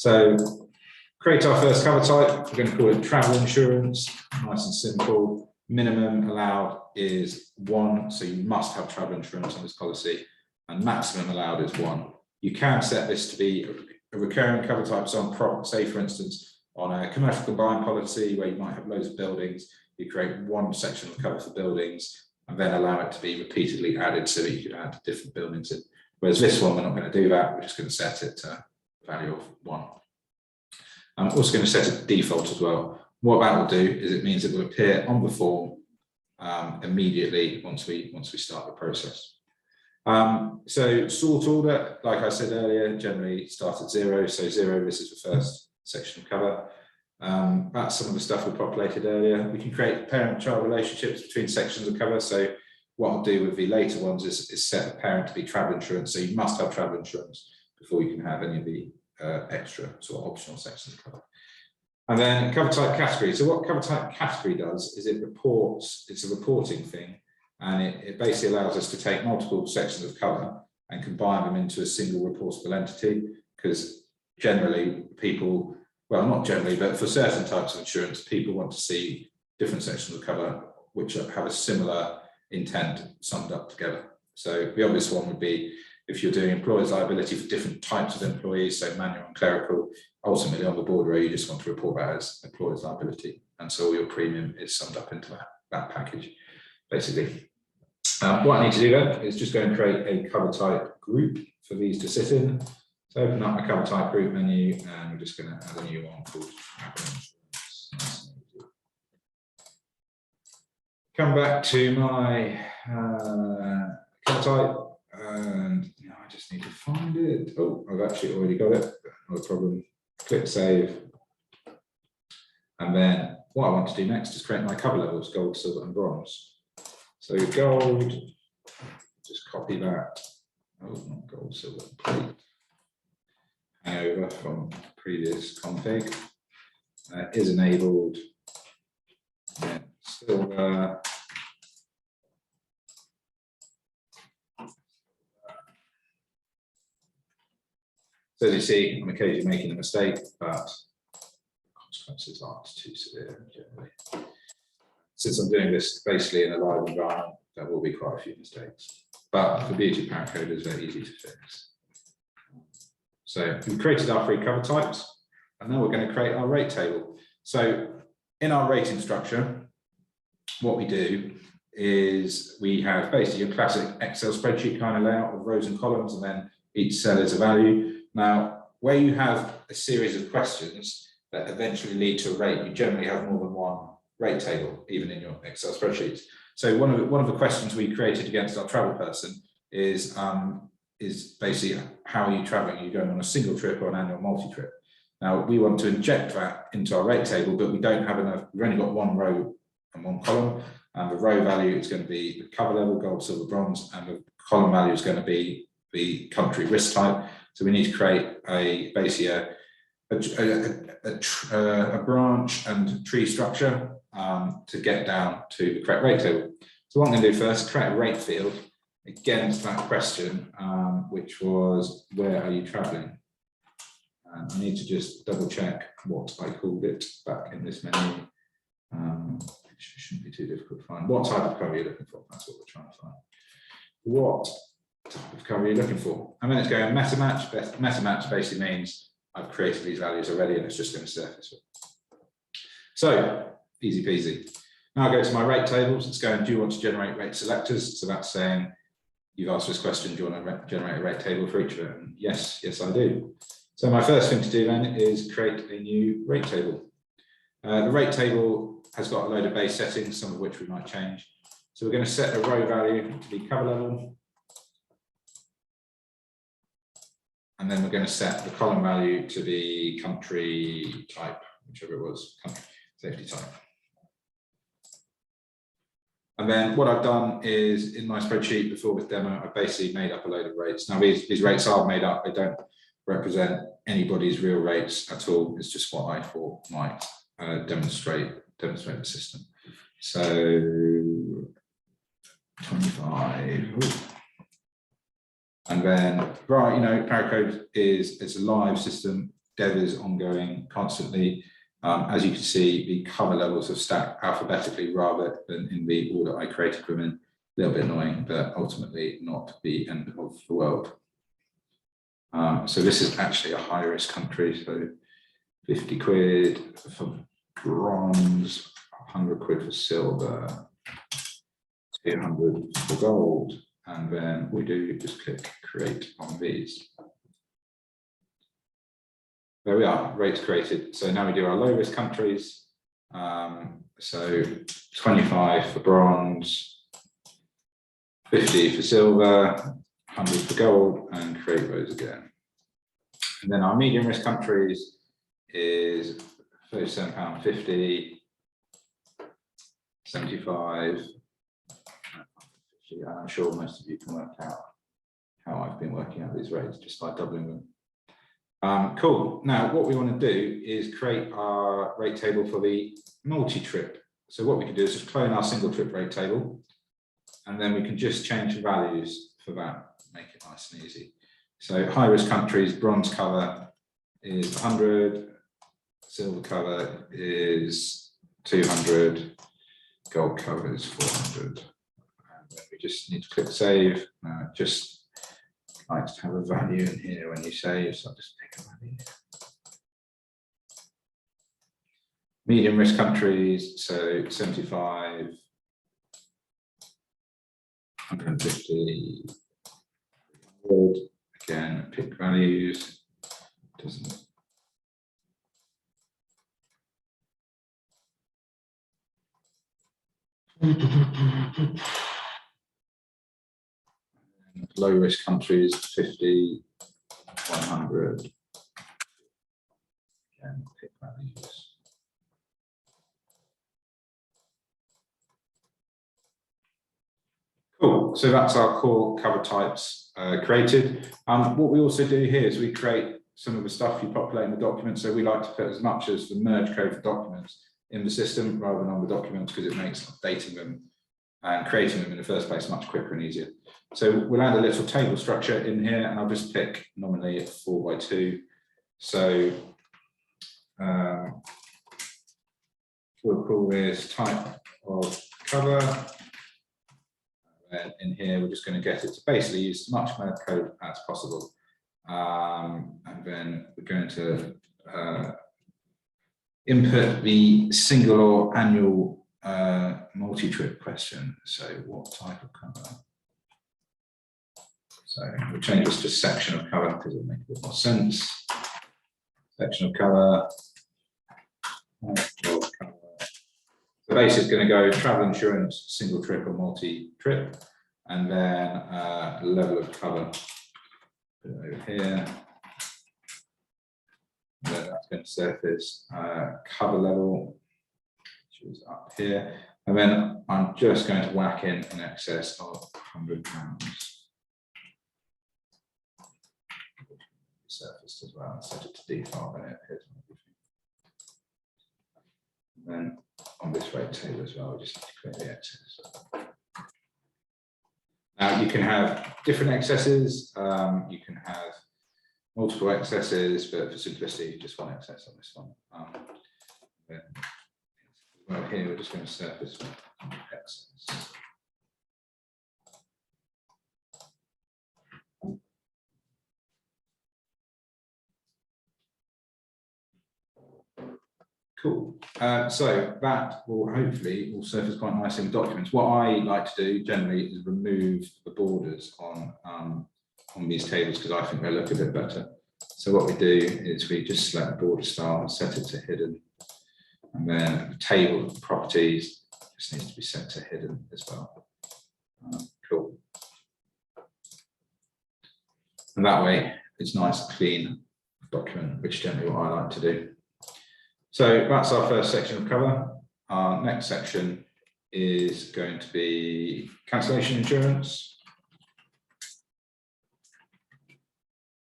So create our first cover type. We're going to call it travel insurance. Nice and simple. Minimum allowed is 1, so you must have travel insurance on this policy, and maximum allowed is 1. You can set this to be a recurring cover type. So say for instance, on a commercial combined policy where you might have loads of buildings, you create one section of cover for buildings and then allow it to be repeatedly added so that you can add different buildings in. Whereas this one, we're not going to do that. We're just going to set it to a value of 1. I'm also going to set it to default as well. What that will do is it means it will appear on the form immediately once we start the process. So sort order, like I said earlier, generally start at 0. So 0, this is the first section of cover. That's some of the stuff we populated earlier. We can create parent-child relationships between sections of cover. So what I'll do with the later ones is set a parent to be travel insurance. So you must have travel insurance before you can have any of the extra sort of optional sections of cover. And then cover type category. So what cover type category does is it reports, it's a reporting thing, and it basically allows us to take multiple sections of cover and combine them into a single reportable entity, because generally people, well, not generally, but for certain types of insurance, people want to see different sections of cover which have a similar intent summed up together. So the obvious one would be if you're doing employer's liability for different types of employees, so manual and clerical, ultimately on the border, you just want to report that as employer's liability. And so your premium is summed up into that package, basically. What I need to do then is just go and create a cover type group for these to sit in. So open up my cover type group menu, and we're just going to add a new one called travel insurance. Come back to my cover type, and I just need to find it. Oh, I've actually already got it, not a problem. Click save. And then what I want to do next is create my cover levels, gold, silver, and bronze. So gold, just copy that. Oh, not gold, silver, plate. Over from previous config. Is enabled. Silver. So as you see, I'm occasionally making a mistake, but the consequences aren't too severe generally. Since I'm doing this basically in a live environment, there will be quite a few mistakes. But the beauty of ParaCode is very easy to fix. So we've created our 3 cover types, and now we're going to create our rate table. So in our rating structure, what we do is we have basically a classic Excel spreadsheet kind of layout of rows and columns, and then each cell is a value. Now, where you have a series of questions that eventually lead to a rate, you generally have more than one rate table, even in your Excel spreadsheets. So one of the questions we created against our travel person is basically, how are you traveling? Are you going on a single trip or an annual multi-trip? Now, we want to inject that into our rate table, but we don't have enough. We've only got 1 row and 1 column. And the row value is going to be the cover level, gold, silver, bronze, and the column value is going to be the country risk type. So we need to create basically a branch and tree structure to get down to the correct rate table. So what I'm going to do first is create a rate field against that question, which was, where are you traveling? And I need to just double check what I called it back in this menu. It shouldn't be too difficult to find. What type of cover are you looking for? That's what we're trying to find. What type of cover are you looking for? And then it's going meta match. Meta match basically means I've created these values already and it's just going to surface it. So easy peasy. Now I go to my rate tables. It's going, do you want to generate rate selectors? So that's saying, you've asked this question, do you want to generate a rate table for each of it? And yes, I do. So my first thing to do then is create a new rate table. The rate table has got a load of base settings, some of which we might change. So we're going to set a row value to be cover level. And then we're going to set the column value to be country type, whichever it was, country safety type. And then what I've done is, in my spreadsheet before this demo, I've basically made up a load of rates. Now these rates are made up, they don't represent anybody's real rates at all. It's just what I thought might demonstrate the system. So 25. Ooh. And then, right, you know, ParaCode it's a live system. dev is ongoing constantly. As you can see, the cover levels have stacked alphabetically rather than in the order I created them in. A little bit annoying, but ultimately not the end of the world. So this is actually a high risk country. So 50 quid for bronze, 100 quid for silver, 200 for gold. And then we do just click create on these. There we are, rates created. So now we do our low risk countries. So 25 for bronze, 50 for silver, 100 for gold, and create those again. And then our medium risk countries is £37.50, 75, 50, and I'm sure most of you can work out how I've been working out these rates just by doubling them. Cool. Now, what we want to do is create our rate table for the multi-trip. So what we can do is just clone our single trip rate table, and then we can just change the values for that, make it nice and easy. So high risk countries, bronze cover is 100, silver cover is 200, gold cover is 400. And then we just need to click save. Just like to have a value in here when you save, so I'll just pick a value. Medium risk countries, so 75, 150, 100. Again, pick values. Doesn't. Low risk countries, 50, 100. Again, pick values. Cool. So that's our core cover types created. What we also do here is we create some of the stuff you populate in the document. So we like to put as much as the merge code for documents in the system rather than on the documents, because it makes updating them and creating them in the first place much quicker and easier. So we'll add a little table structure in here, and I'll just pick nominally a 4x2. So we'll call this type of cover. And in here, we're just going to get it to basically use as much merge code as possible. And then we're going to input the single or annual multi-trip question. So what type of cover? So we'll change this to section of cover because it'll make a bit more sense. Section of cover. So basically it's going to go travel insurance, single trip or multi-trip, and then level of cover. Put it over here. And then that's going to surface cover level, which is up here. And then I'm just going to whack in excess of £100. Surfaced as well, set it to default, and it appears on everything. And then on this rate table as well, we just need to create the excess. Now you can have different excesses, you can have multiple excesses, but for simplicity, just one excess on this one. Then, well, here we're just going to surface excess. Cool. So that will hopefully will surface quite nicely in documents. What I like to do generally is remove the borders on these tables because I think they look a bit better. So what we do is we just select the border style and set it to hidden, and then the table properties just needs to be set to hidden as well. Cool. And that way it's nice and clean document, which is generally what I like to do. So that's our first section of cover. Our next section is going to be cancellation insurance.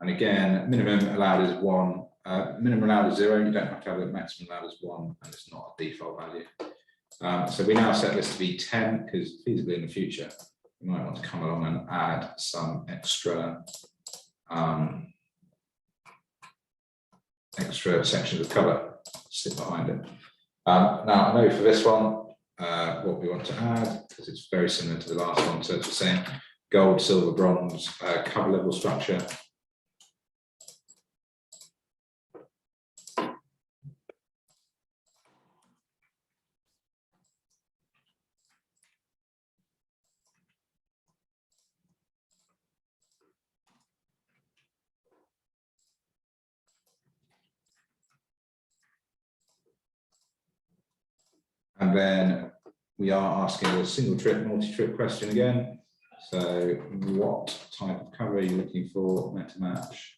And again, minimum allowed is 1. Minimum allowed is 0. You don't have to have it. Maximum allowed is 1, and it's not a default value. So we now set this to be 10 because feasibly in the future, you might want to come along and add some extra extra sections of cover sit behind it. Now, I know for this one, what we want to add, because it's very similar to the last one, so it's the same gold, silver, bronze cover level structure. And then we are asking a single trip, multi-trip question again. So what type of cover are you looking for, meant to match?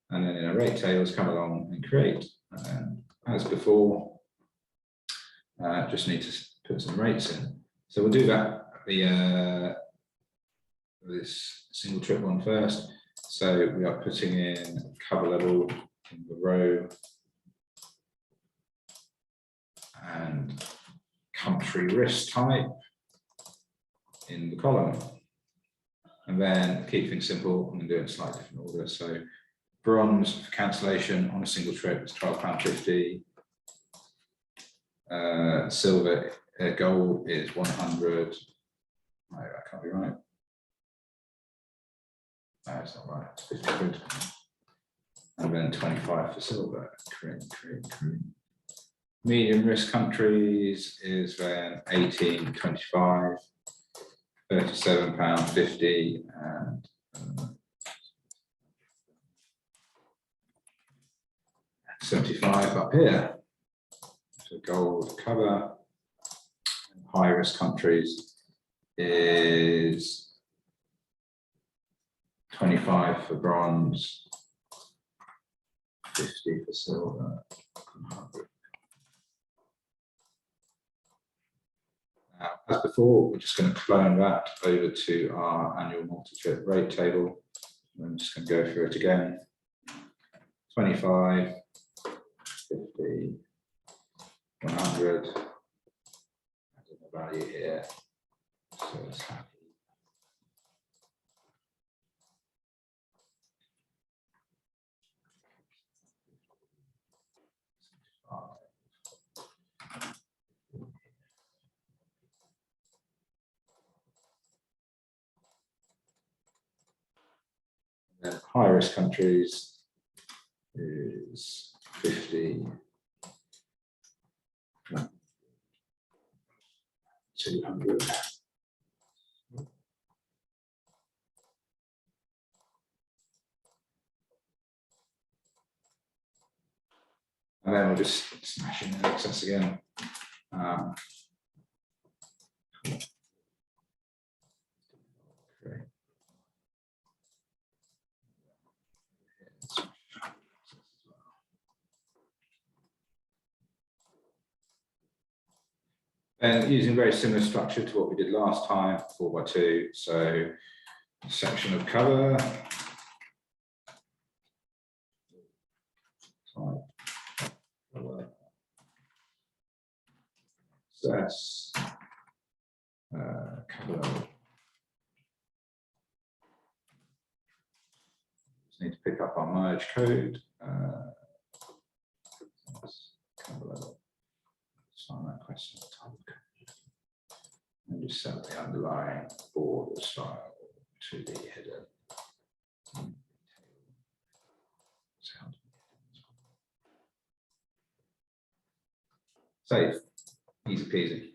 And then in a rate tables, come along and create. And then, as before, just need to put some rates in. So we'll do that this single trip one first. So we are putting in cover level in the row and country risk type in the column. And then keep things simple, I'm going to do it in a slightly different order. So bronze for cancellation on a single trip is £12.50. Silver, gold is 100. No, that can't be right. No, it's not right. It's 50 quid. And then 25 for silver. Create. Medium risk countries is then 18, 25, £37.50, and 75 up here. So gold cover. High risk countries is 25 for bronze, 50 for silver, 100. Now, as before, we're just going to clone that over to our annual multi-trip rate table. I'm just going to go through it again. 25, 50, 100. Add the value here. So it's happy. Then high risk countries is 50, 200. And then we'll just smash in the excess again. Great. And using a very similar structure to what we did last time, 4x2. So section of cover. Access. Cover. Just need to pick up our merge code. Cover level. Find that question and just set the underlying border style to the header. Save, easy peasy.